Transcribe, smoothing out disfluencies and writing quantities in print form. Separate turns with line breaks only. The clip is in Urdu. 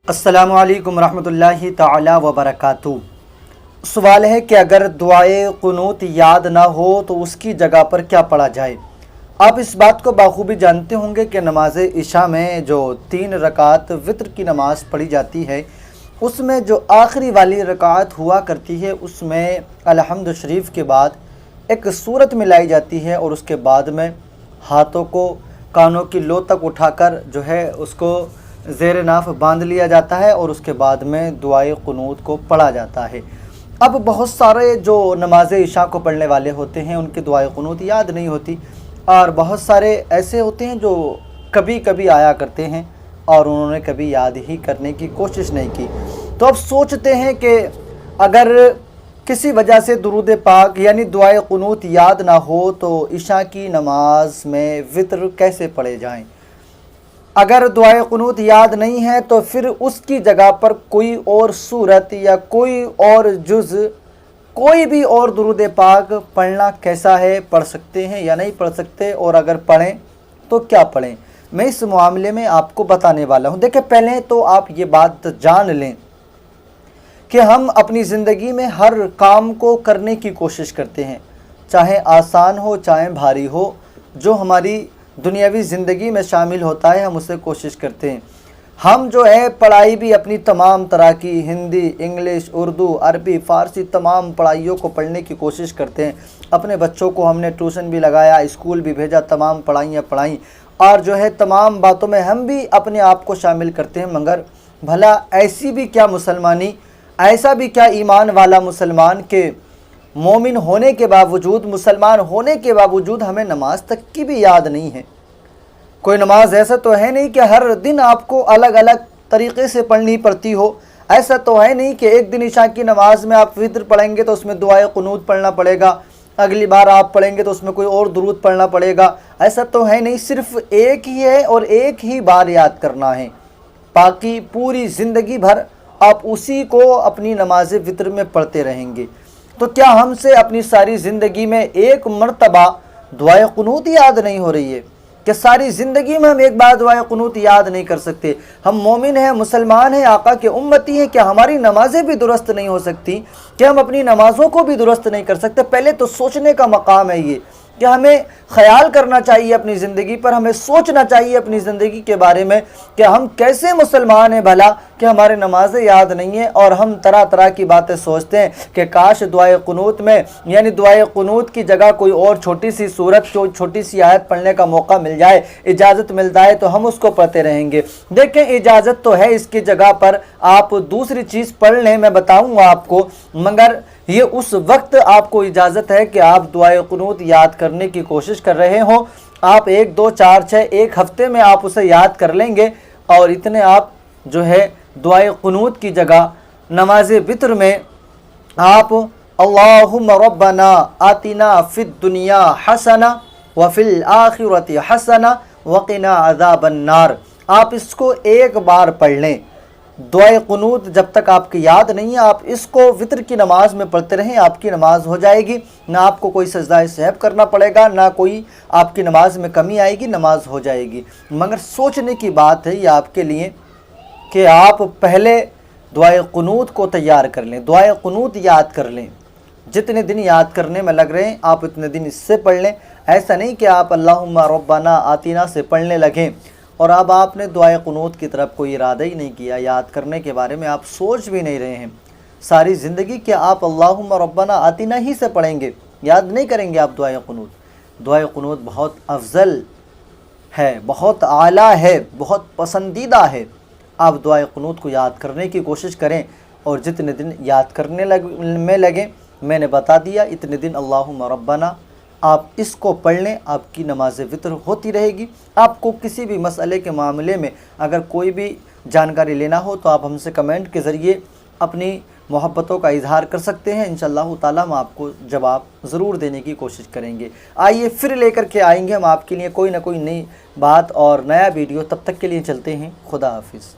السلام علیکم ورحمۃ اللہ تعالی وبرکاتہ۔ سوال ہے کہ اگر دعائے قنوت یاد نہ ہو تو اس کی جگہ پر کیا پڑھا جائے؟ آپ اس بات کو بخوبی جانتے ہوں گے کہ نماز عشاء میں جو 3 رکعت وتر کی نماز پڑھی جاتی ہے، اس میں جو آخری والی رکعت ہوا کرتی ہے اس میں الحمد شریف کے بعد ایک سورت ملائی جاتی ہے، اور اس کے بعد میں ہاتھوں کو کانوں کی لو تک اٹھا کر جو ہے اس کو زیر ناف باندھ لیا جاتا ہے، اور اس کے بعد میں دعائے قنوت کو پڑھا جاتا ہے۔ اب بہت سارے جو نماز عشاء کو پڑھنے والے ہوتے ہیں ان کی دعائے قنوت یاد نہیں ہوتی، اور بہت سارے ایسے ہوتے ہیں جو کبھی کبھی آیا کرتے ہیں اور انہوں نے کبھی یاد ہی کرنے کی کوشش نہیں کی، تو اب سوچتے ہیں کہ اگر کسی وجہ سے درود پاک یعنی دعائے قنوت یاد نہ ہو تو عشاء کی نماز میں وتر کیسے پڑھے جائیں؟ اگر دعائے قنوت یاد نہیں ہے تو پھر اس کی جگہ پر کوئی اور سورت یا کوئی اور جز، کوئی بھی اور درود پاک پڑھنا کیسا ہے؟ پڑھ سکتے ہیں یا نہیں پڑھ سکتے؟ اور اگر پڑھیں تو کیا پڑھیں؟ میں اس معاملے میں آپ کو بتانے والا ہوں۔ دیکھیں، پہلے تو آپ یہ بات جان لیں کہ ہم اپنی زندگی میں ہر کام کو کرنے کی کوشش کرتے ہیں، چاہے آسان ہو چاہے بھاری ہو، جو ہماری دنیاوی زندگی میں شامل ہوتا ہے ہم اسے کوشش کرتے ہیں۔ ہم جو ہے پڑھائی بھی اپنی تمام طرح کی ہندی، انگلش، اردو، عربی، فارسی تمام پڑھائیوں کو پڑھنے کی کوشش کرتے ہیں۔ اپنے بچوں کو ہم نے ٹیوشن بھی لگایا، اسکول بھی بھیجا، تمام پڑھائیاں پڑھائیں، اور جو ہے تمام باتوں میں ہم بھی اپنے آپ کو شامل کرتے ہیں۔ مگر بھلا ایسی بھی کیا مسلمانی، ایسا بھی کیا ایمان والا مسلمان کہ مومن ہونے کے باوجود، مسلمان ہونے کے باوجود ہمیں نماز تک کی بھی یاد نہیں ہے؟ کوئی نماز ایسا تو ہے نہیں کہ ہر دن آپ کو الگ الگ طریقے سے پڑھنی پڑتی ہو، ایسا تو ہے نہیں کہ ایک دن عشاء کی نماز میں آپ وتر پڑھیں گے تو اس میں دعائے قنوت پڑھنا پڑے گا، اگلی بار آپ پڑھیں گے تو اس میں کوئی اور درود پڑھنا پڑے گا، ایسا تو ہے نہیں۔ صرف ایک ہی ہے اور ایک ہی بار یاد کرنا ہے، باقی پوری زندگی بھر آپ اسی کو اپنی نماز وتر میں پڑھتے رہیں گے۔ تو کیا ہم سے اپنی ساری زندگی میں ایک مرتبہ دعائے قنوت یاد نہیں ہو رہی ہے؟ کہ ساری زندگی میں ہم ایک بار دعائے قنوت یاد نہیں کر سکتے؟ ہم مومن ہیں، مسلمان ہیں، آقا کے امتی ہیں، کیا ہماری نمازیں بھی درست نہیں ہو سکتی؟ کیا ہم اپنی نمازوں کو بھی درست نہیں کر سکتے؟ پہلے تو سوچنے کا مقام ہے یہ کہ ہمیں خیال کرنا چاہیے اپنی زندگی پر، ہمیں سوچنا چاہیے اپنی زندگی کے بارے میں کہ ہم کیسے مسلمان ہیں بھلا کہ ہمارے نمازیں یاد نہیں ہیں، اور ہم طرح طرح کی باتیں سوچتے ہیں کہ کاش دعائے قنوت میں یعنی دعائے قنوت کی جگہ کوئی اور چھوٹی سی صورت، چھوٹی سی آیت پڑھنے کا موقع مل جائے، اجازت مل جائے تو ہم اس کو پڑھتے رہیں گے۔ دیکھیں، اجازت تو ہے، اس کی جگہ پر آپ دوسری چیز پڑھ لیں، میں بتاؤں گا آپ کو، مگر یہ اس وقت آپ کو اجازت ہے کہ آپ دعائے قنوت یاد کرنے کی کوشش کر رہے ہوں۔ آپ 1 2 4 6 ایک ہفتے میں آپ اسے یاد کر لیں گے، اور اتنے آپ جو ہے دعائے قنوت کی جگہ نماز وتر میں آپ اللہم ربنا آتنا فی الدنیا حسنہ وفی الآخرۃ حسنہ وقنا عذاب النار، آپ اس کو ایک بار پڑھ لیں۔ دعائے قنوت جب تک آپ کی یاد نہیں ہے، آپ اس کو وتر کی نماز میں پڑھتے رہیں، آپ کی نماز ہو جائے گی، نہ آپ کو کوئی سجدہ سہو کرنا پڑے گا، نہ کوئی آپ کی نماز میں کمی آئے گی، نماز ہو جائے گی۔ مگر سوچنے کی بات ہے یہ آپ کے لیے کہ آپ پہلے دعائے قنوت کو تیار کر لیں، دعائے قنوت یاد کر لیں۔ جتنے دن یاد کرنے میں لگ رہے ہیں آپ اتنے دن اس سے پڑھ لیں۔ ایسا نہیں کہ آپ اللہم ربنا آتنا سے پڑھنے لگیں اور اب آپ نے دعائے قنوت کی طرف کوئی ارادہ ہی نہیں کیا، یاد کرنے کے بارے میں آپ سوچ بھی نہیں رہے ہیں۔ ساری زندگی کہ آپ اللہم ربنا آتنا ہی سے پڑھیں گے، یاد نہیں کریں گے آپ دعائے قنوت۔ دعائے قنوت بہت افضل ہے، بہت اعلیٰ ہے، بہت پسندیدہ ہے۔ آپ دعائے قنوت کو یاد کرنے کی کوشش کریں، اور جتنے دن یاد کرنے میں لگیں، میں نے بتا دیا، اتنے دن اللہم ربنا آپ اس کو پڑھ لیں، آپ کی نماز وتر ہوتی رہے گی۔ آپ کو کسی بھی مسئلے کے معاملے میں اگر کوئی بھی جانکاری لینا ہو تو آپ ہم سے کمنٹ کے ذریعے اپنی محبتوں کا اظہار کر سکتے ہیں، انشاءاللہ تعالی ہم آپ کو جواب ضرور دینے کی کوشش کریں گے۔ آئیے پھر لے کر کے آئیں گے ہم آپ کے لیے کوئی نہ کوئی نئی بات اور نیا ویڈیو، تب تک کے لیے چلتے ہیں، خدا حافظ۔